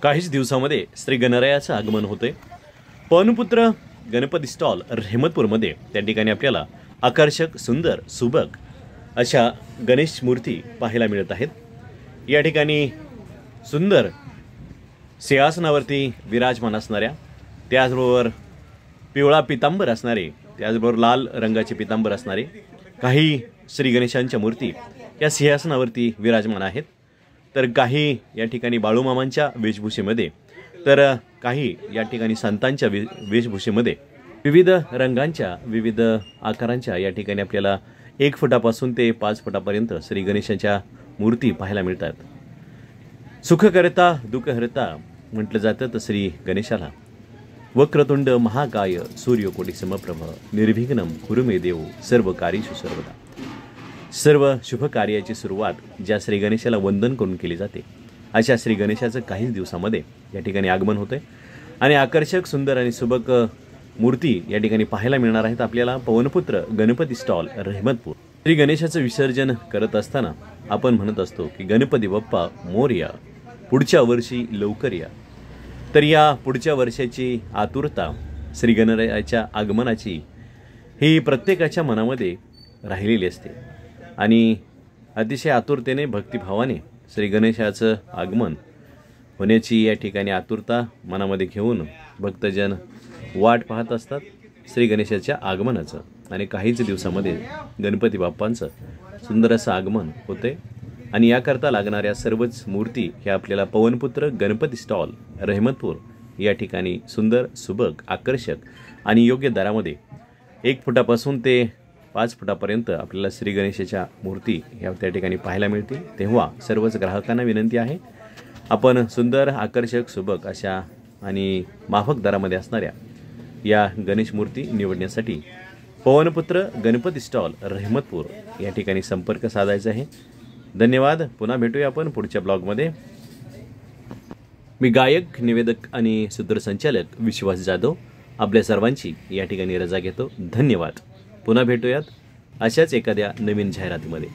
काहीच दिवसामध्ये श्री गणरायाचं आगमन होते। पवनपुत्र गणपती स्टॉल रहमतपूरमध्ये त्या ठिकाणी आपल्याला आकर्षक, सुंदर, सुबक अशा गणेश मूर्ती पाहायला मिळत आहेत। या ठिकाणी सुंदर सिंहासनावरती विराजमान असणाऱ्या, त्याचबरोबर पिवळा पितांबर असणारे, त्याचबरोबर लाल रंगाचे पितांबर असणारे काही श्री गणेशांच्या मूर्ती या सिंहासनावरती विराजमान आहेत। तर काही या ठिकाणी बाळूमामांच्या वेशभूषेमध्ये, तर काही या ठिकाणी संतांच्या वेशभूषेमध्ये विविध रंगांच्या, विविध आकारांच्या या ठिकाणी आपल्याला 1 फुटापासून ते 5 फुटापर्यंत श्री गणेशांच्या मूर्ती पाहायला मिळतात। सुखकर्ता दुःखहर्ता म्हटलं जातं तर श्री गणेशाला। वक्रतुंड महाकाय सूर्यकोटी समप्रभ निर्विघ्नं कुरु मे देव सर्व कार्येषु सर्वदा। सर्व शुभ कार्याची सुरुवात ज्या श्री गणेशाला वंदन करून केली जाते, अशा श्री गणेशाचं काही दिवसामध्ये या ठिकाणी आगमन होते आणि आकर्षक, सुंदर आणि सुबक मूर्ती या ठिकाणी पाहायला मिळणार आहेत आपल्याला पवनपुत्र गणपती स्टॉल रहमतपूर। श्री गणेशाचं विसर्जन करत असताना आपण म्हणत असतो की गणपती बाप्पा मोरया, पुढच्या वर्षी लवकर या। तर या पुढच्या वर्षाची आतुरता, श्री गणरायाच्या आगमनाची ही प्रत्येकाच्या मनामध्ये राहिलेली असते आणि अतिशय आतुरतेने, भक्तिभावाने श्री गणेशाचं आगमन होण्याची या ठिकाणी आतुरता मनामध्ये घेऊन भक्तजन वाट पाहत असतात श्री गणेशाच्या आगमनाचं। आणि काहीच दिवसामध्ये गणपती बाप्पांचं सुंदर असं आगमन होते आणि याकरता लागणाऱ्या सर्वच मूर्ती ह्या आपल्याला पवनपुत्र गणपती स्टॉल रहमतपूर या ठिकाणी सुंदर, सुबक, आकर्षक आणि योग्य दरामध्ये 1 फुटापासून ते 5 फुटापर्यंत आपल्याला श्री गणेशाच्या मूर्ती ह्या त्या ठिकाणी पाहायला मिळतील। तेव्हा सर्वच ग्राहकांना विनंती आहे, आपण सुंदर, आकर्षक, सुबक अशा आणि माफक दरामध्ये असणाऱ्या या गणेश मूर्ती निवडण्यासाठी पवनपुत्र गणपती स्टॉल रहमतपूर या ठिकाणी संपर्क साधायचा आहे। धन्यवाद। पुन्हा भेटूया आपण पुढच्या ब्लॉगमध्ये। मी गायक, निवेदक आणि सूत्रसंचालक विश्वास जाधव आपल्या सर्वांची या ठिकाणी रजा घेतो। धन्यवाद। पुन्हा भेटूयात अशाच एखाद्या नवीन जाहिरातीमध्ये।